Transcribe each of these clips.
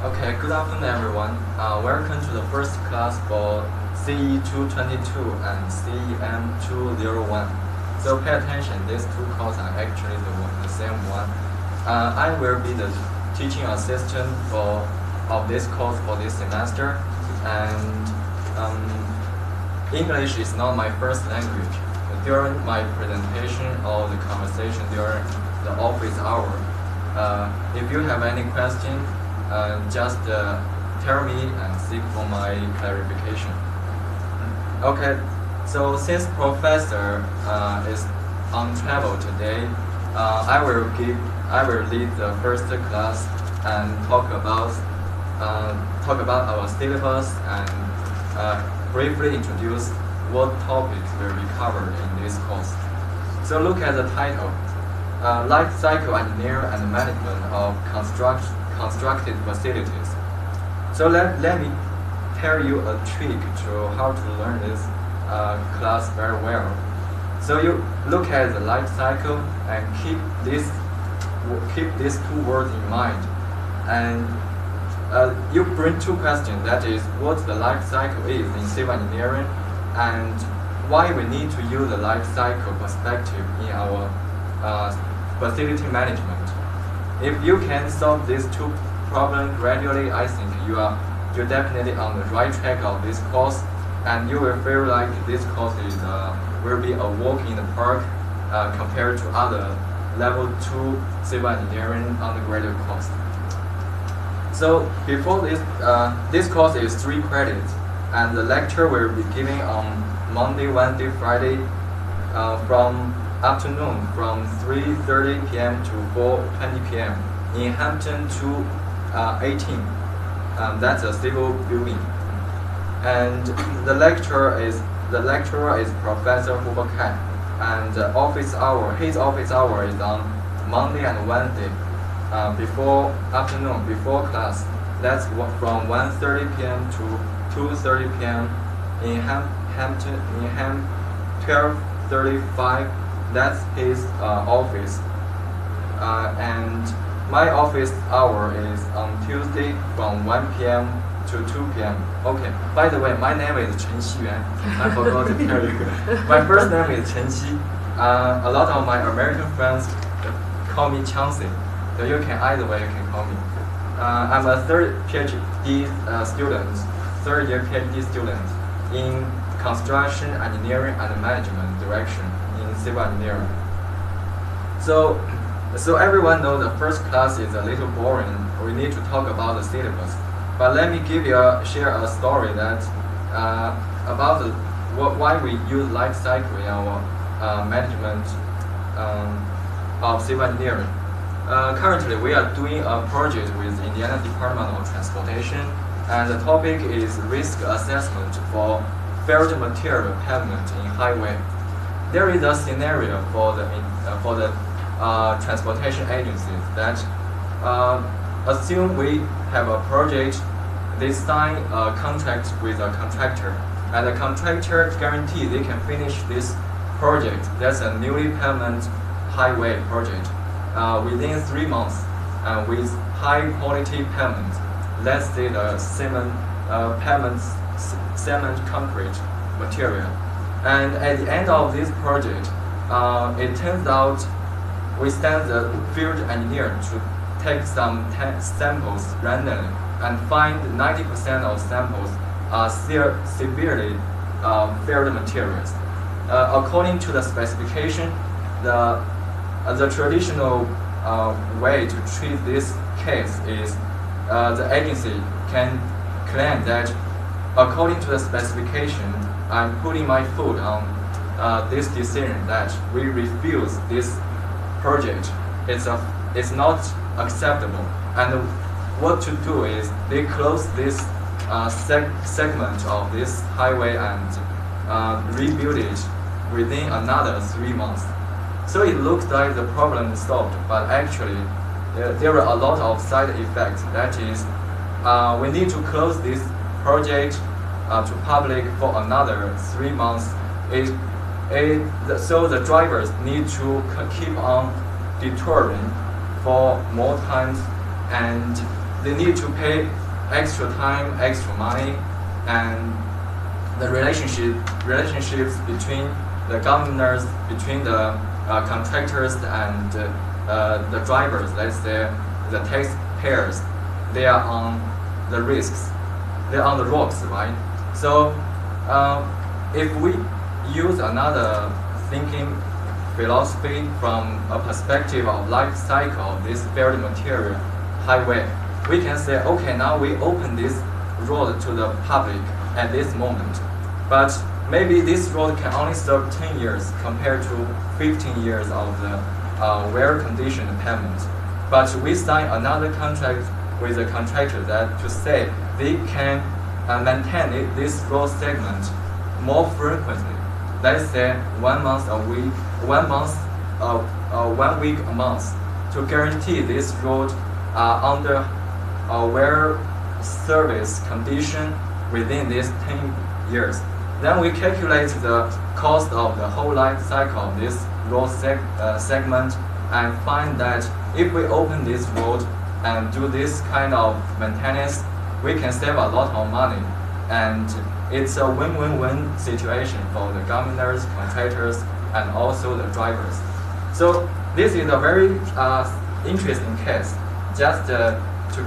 Okay, good afternoon everyone. Welcome to the first class for CE222 and CEM201. So pay attention, these two courses are actually the same one. I will be the teaching assistant of this course for this semester, and English is not my first language. During my presentation or the conversation during the office hour, if you have any question, just tell me and seek for my clarification. Okay, so since Professor is on travel today, I will lead the first class and talk about our syllabus and briefly introduce what topics will be covered in this course. So look at the title, Life Cycle Engineering and Management of Constructed Facilities. So let me tell you a trick to how to learn this class very well. So you look at the life cycle and keep these two words in mind, and you bring two questions. That is, what the life cycle is in civil engineering, and why we need to use the life cycle perspective in our facility management. If you can solve these two problems gradually, I think you're definitely on the right track of this course, and you will feel like this course will be a walk in the park compared to other level 2 civil engineering undergraduate course. So before this course is 3 credits, and the lecture will be given on Monday, Wednesday, Friday from afternoon from 3:30 p.m. to 4:20 p.m. in Hampton 218. That's a civil building. And the lecturer is Professor Hubert Kai, and his office hour is on Monday and Wednesday before class. That's from 1:30 p.m. to 2:30 p.m. in Hampton 1235. That's his office, and my office hour is on Tuesday from 1 p.m. to 2 p.m. Okay, by the way, my name is Chen Xiyuan. I forgot to tell you. My first name is Chen Xi. A lot of my American friends call me Chansey, so you can either way you can call me. I'm a third year PhD student in construction engineering and management direction in civil engineering. So everyone knows the first class is a little boring. We need to talk about the syllabus. But let me share a story that about why we use life cycle in our management of civil engineering. Currently, we are doing a project with Indiana Department of Transportation, and the topic is risk assessment for failed material pavement in highway. There is a scenario for the transportation agencies that assume we have a project, they sign a contract with a contractor, and the contractor guarantees they can finish this project. That's a newly pavement highway project within 3 months, with high quality pavement. Let's say the cement concrete material. And at the end of this project, it turns out we send the field engineer to take some samples randomly and find 90% of samples are severely failed materials. According to the specification, the traditional way to treat this case is the agency can claim that according to the specification, I'm putting my foot on this decision that we refuse this project. It's not acceptable. And what to do is they close this segment of this highway and rebuild it within another 3 months. So it looks like the problem is solved, but actually there are a lot of side effects. That is, we need to close this project to public for another 3 months. So the drivers need to keep on detouring for more times, and they need to pay extra time, extra money, and the relationships between the governors, between the contractors and the drivers, let's say the taxpayers, they are on the risks, they are on the rocks, right? So if we use another thinking philosophy from a perspective of life cycle of this building material highway, we can say, okay, now we open this road to the public at this moment, but maybe this road can only serve 10 years compared to 15 years of the well-conditioned pavement. But we sign another contract with the contractor that to say they can maintain this road segment more frequently. Let's say 1 month a week, 1 month, 1 week a month, to guarantee this road under a well service condition within these 10 years. Then we calculate the cost of the whole life cycle of this road segment and find that if we open this road and do this kind of maintenance, we can save a lot of money, and it's a win-win-win situation for the governors, contractors, and also the drivers. So this is a very interesting case. Just to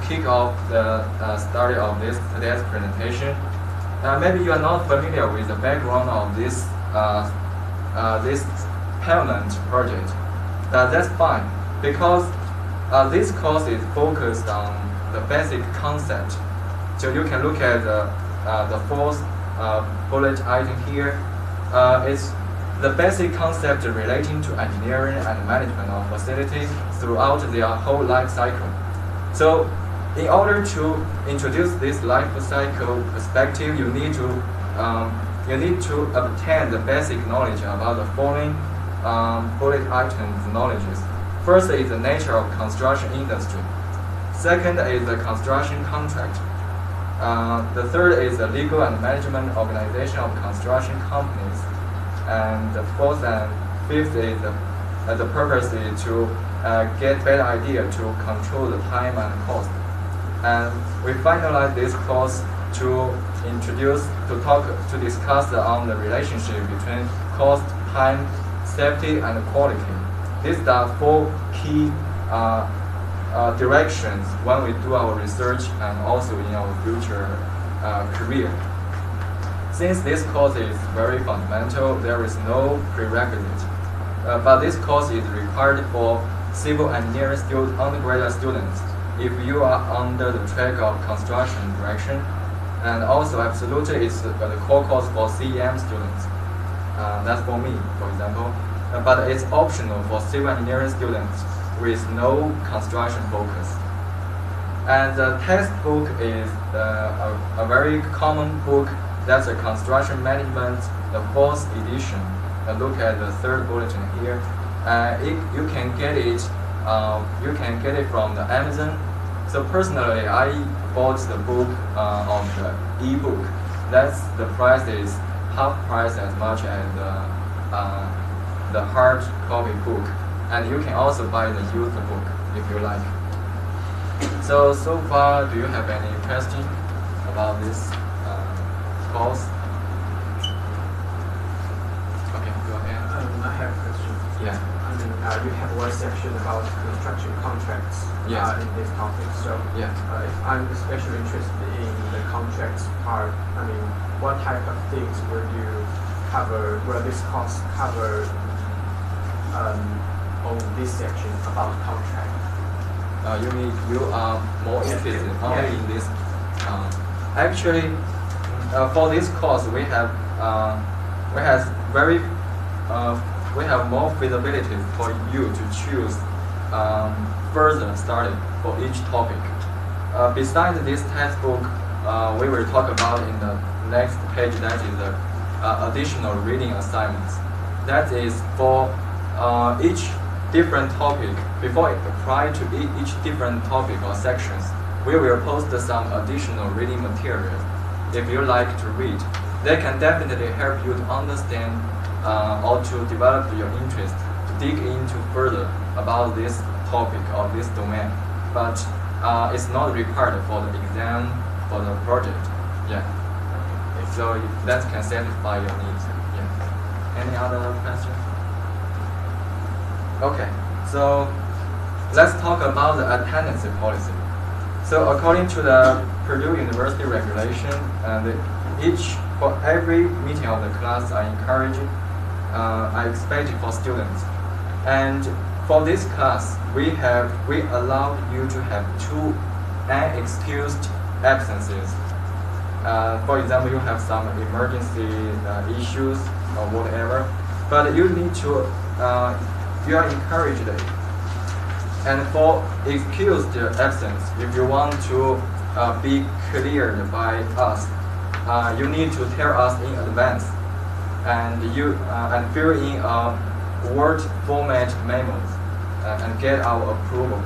kick off the study of today's presentation, maybe you are not familiar with the background of this pavement project. That's fine, because this course is focused on the basic concept. So you can look at the fourth bullet item here. It's the basic concept relating to engineering and management of facilities throughout their whole life cycle. So in order to introduce this life cycle perspective, you need to obtain the basic knowledge about the following bullet items knowledges. First is the nature of construction industry. Second is the construction contract. The third is the legal and management organization of construction companies. And the fourth and fifth is the purpose is to get better idea to control the time and cost. And we finalize this course to discuss on the relationship between cost, time, safety, and quality. These are four key directions when we do our research and also in our future career. Since this course is very fundamental, there is no prerequisite. But this course is required for civil engineering undergraduate students if you are under the track of construction direction, and also absolutely it's the core course for CEM students. That's for me, for example. But it's optional for civil engineering students with no construction focus. And the textbook is a very common book. That's a construction management, the fourth edition. Look at the third bulletin here. You can get it. You can get it from the Amazon. So personally, I bought the book of the e-book. That's the price is half price as much as the hard copy book. And you can also buy the used book if you like. So far, do you have any question about this course? Okay, go ahead. I have a question. Yeah. You have one section about construction contracts in this topic. So yeah. If I'm especially interested in the contracts part, what type of things will you cover? Will this course cover on this section about contract? You mean you are more interested only in this? Actually, for this course, we have more feasibility for you to choose further study for each topic. Besides this textbook, we will talk about in the next page. That is the additional reading assignments. That is for each different topic. Before it apply to each different topic or sections, we will post some additional reading materials. If you like to read, they can definitely help you to understand or to develop your interest, to dig into further about this topic or this domain. But it's not required for the exam for the project. Yeah. So that can satisfy your needs. Yeah. Any other questions? Okay. So let's talk about the attendance policy. So according to the Purdue University regulation, for every meeting of the class, I expect for students. And for this class, we allow you to have 2 unexcused absences. For example, you have some emergency issues or whatever, but you need to, you are encouraged. And for excused absence, if you want to be cleared by us, you need to tell us in advance, and fill in a Word format memos and get our approval.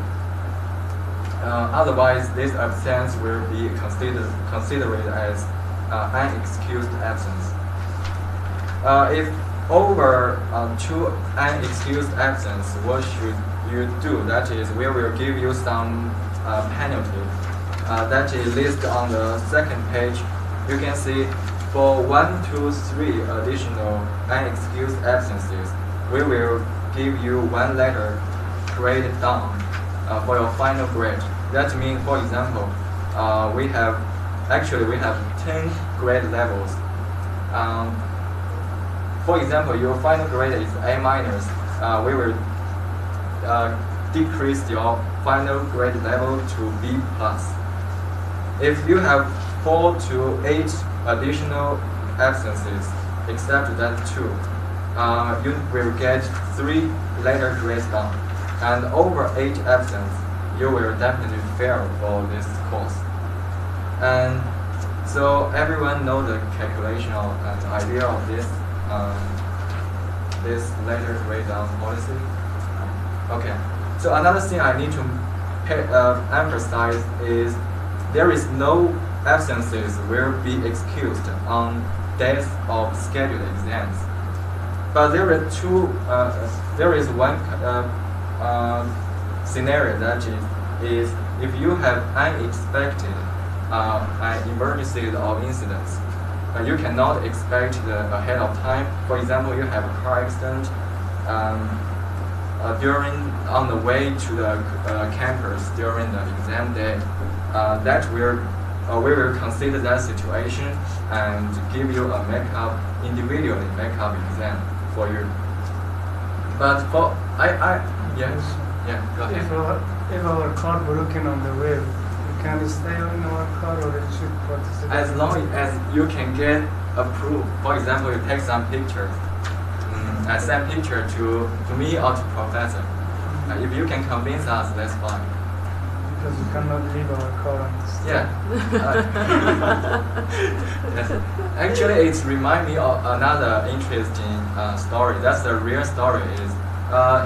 Otherwise, this absence will be considered as unexcused absence. If over 2 unexcused absence, what should you do? That is, we will give you some penalty. That is listed on the second page. You can see for 1, 2, 3 additional unexcused absences, we will give you 1 letter grade down for your final grade. That means, for example, we have 10 grade levels. For example, your final grade is A minus. We will decrease your final grade level to B plus. If you have 4 to 8 additional absences, except that 2, you will get 3 letter grades down. And over 8 absence, you will definitely fail for this course. And so everyone knows the calculation and idea of this letter grade down policy. Okay. So another thing I need to emphasize is there is no absences will be excused on days of scheduled exams. But there is one scenario that is if you have unexpected emergencies or incidents, you cannot expect ahead of time. For example, you have a car accident on the way to the campus during the exam day. We will consider that situation and give you a individually makeup exam for you. But for go ahead. If our car broken on the way, we can stay in our car or it should participate? As long as you can get approved. For example, you take some pictures. And send picture to me or to professor. If you can convince us, that's fine. Because we cannot leave our car on the street. Yeah. Yes. Actually, it reminds me of another interesting story. That's the real story. Is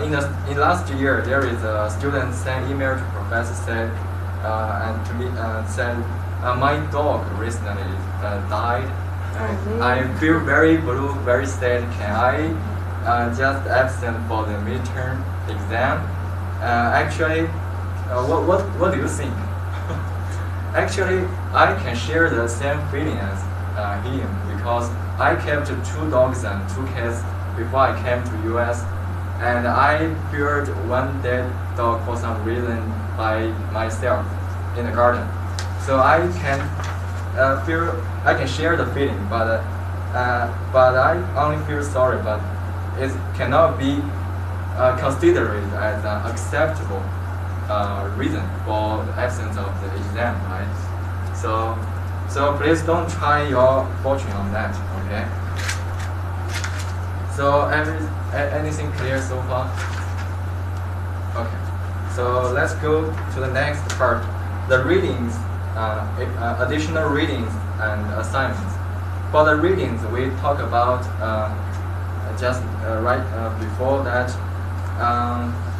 in last year there is a student sent email to professor said and to me said my dog recently died. I feel very blue, very sad. Can I just absent for the midterm exam? Actually, what do you think? Actually, I can share the same feeling as him because I kept 2 dogs and 2 cats before I came to US, and I buried 1 dead dog for some reason by myself in the garden. So I can share the feeling, but I only feel sorry, but it cannot be considered as an acceptable reason for the absence of the exam, right? So please don't try your fortune on that, okay? So anything clear so far? Okay. So let's go to the next part, the readings, additional readings and assignments. For the readings, we talk about just right before that.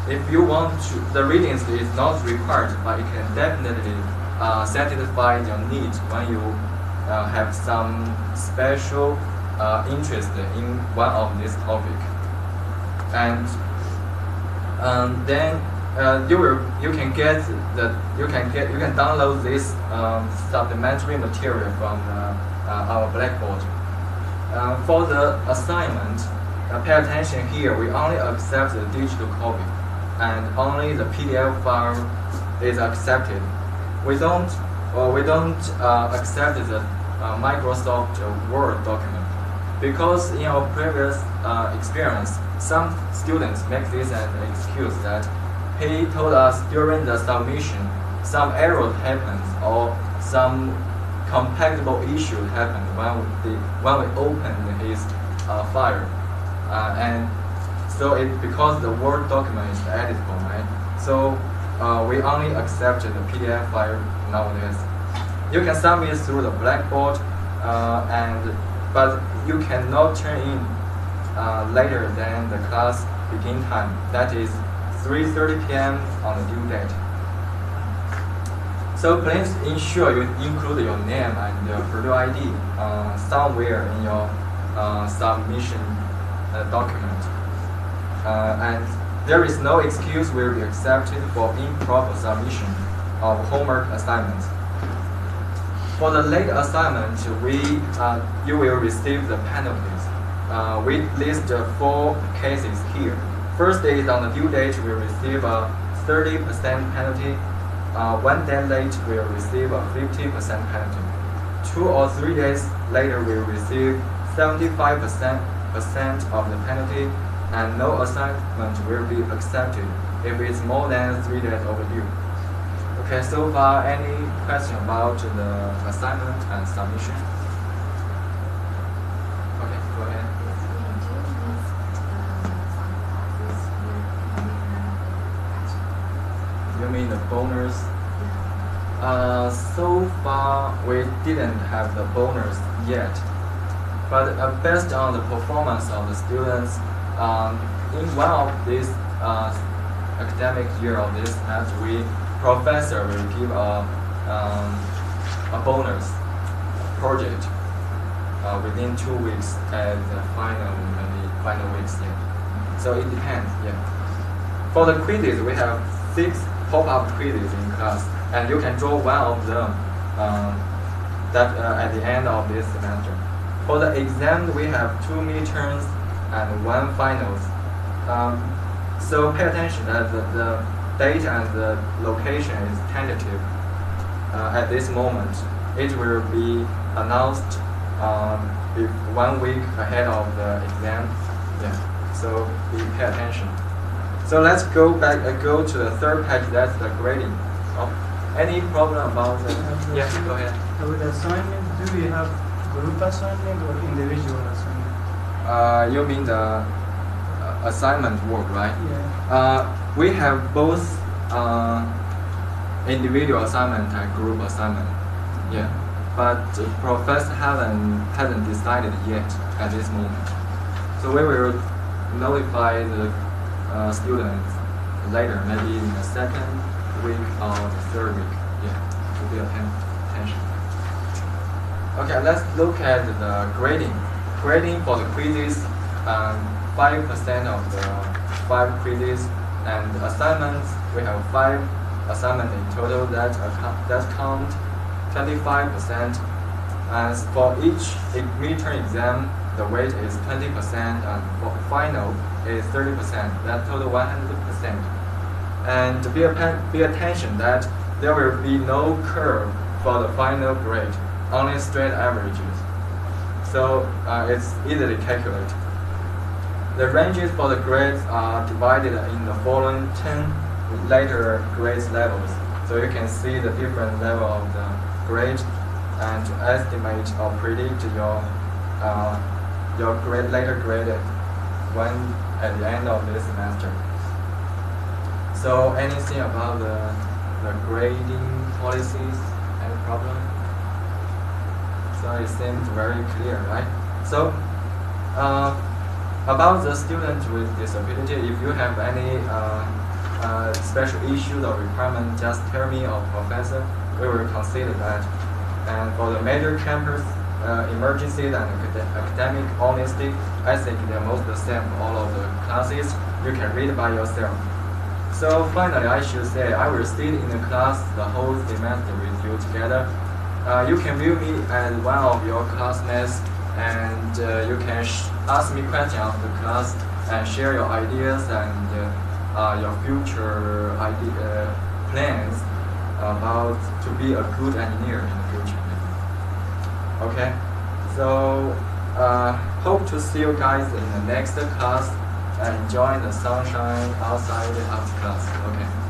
If you want to, the readings is not required, but it can definitely satisfy your needs when you have some special interest in one of this topic. And then you can download this supplementary material from our Blackboard. For the assignment, pay attention here. We only accept the digital copy, and only the PDF file is accepted. We don't accept the Microsoft Word document because in our previous experience, some students make this an excuse that he told us during the submission some error happened or some compatible issue happened when we opened his file, and so because the Word document is editable, right? So we only accept the PDF file nowadays. You can submit through the Blackboard, but you cannot turn in later than the class begin time. That is 3:30 p.m. on the due date. So please ensure you include your name and your Purdue ID somewhere in your submission document. And there is no excuse will be accepted for improper submission of homework assignments. For the late assignment, you will receive the penalties. We list 4 cases here. First is on the due date, we receive a 30% penalty. 1 day late, we will receive a 50% penalty. 2 or 3 days later, we will receive 75% of the penalty, and no assignment will be accepted if it's more than 3 days overdue. Okay, so far, any question about the assignment and submission? Okay, go ahead. You mean the bonus? So far, we didn't have the bonus yet. But based on the performance of the students, in one of these academic year of this semester, professor will give a bonus project within 2 weeks at the final weeks. Yeah. So it depends. Yeah. For the quizzes, we have 6 pop-up quizzes in class, and you can draw one of them at the end of this semester. For the exam, we have 2 midterms and 1 finals. So pay attention that the date and the location is tentative at this moment. It will be announced 1 week ahead of the exam. Yeah. So pay attention. So let's go to the third page. That's the grading. Any problem about the? Yes, go ahead. With assignment, do we have group assignment or individual assignment? You mean the assignment work, right? Yeah. We have both individual assignment and group assignment. Yeah, but the professor hasn't decided yet at this moment. So we will notify the students later, maybe in the 2nd week or the 3rd week. Yeah, to be attention. Okay, let's look at the grading. Grading for the quizzes, 5% of the 5 quizzes, and assignments, we have 5 assignments in total that count 25%. And for each midterm exam, the weight is 20%, and for final is 30%. That total 100%. And be attention that there will be no curve for the final grade, only straight averages. So it's easily calculated. The ranges for the grades are divided in the following 10 later grades levels. So you can see the different level of the grade and to estimate or predict your grade later graded when at the end of this semester. So anything about the grading policies? Any problem? So it seems very clear, right? So about the students with disability, if you have any special issues or requirement, just tell me or professor. We will consider that. And for the major campus emergencies and academic honesty, I think they're most the same for all of the classes. You can read by yourself. So finally, I should say I will sit in the class the whole semester with you together. You can view me as one of your classmates, and you can ask me questions after class and share your ideas and your future plans about to be a good engineer in the future. Okay, so hope to see you guys in the next class and enjoy the sunshine outside after class. Okay.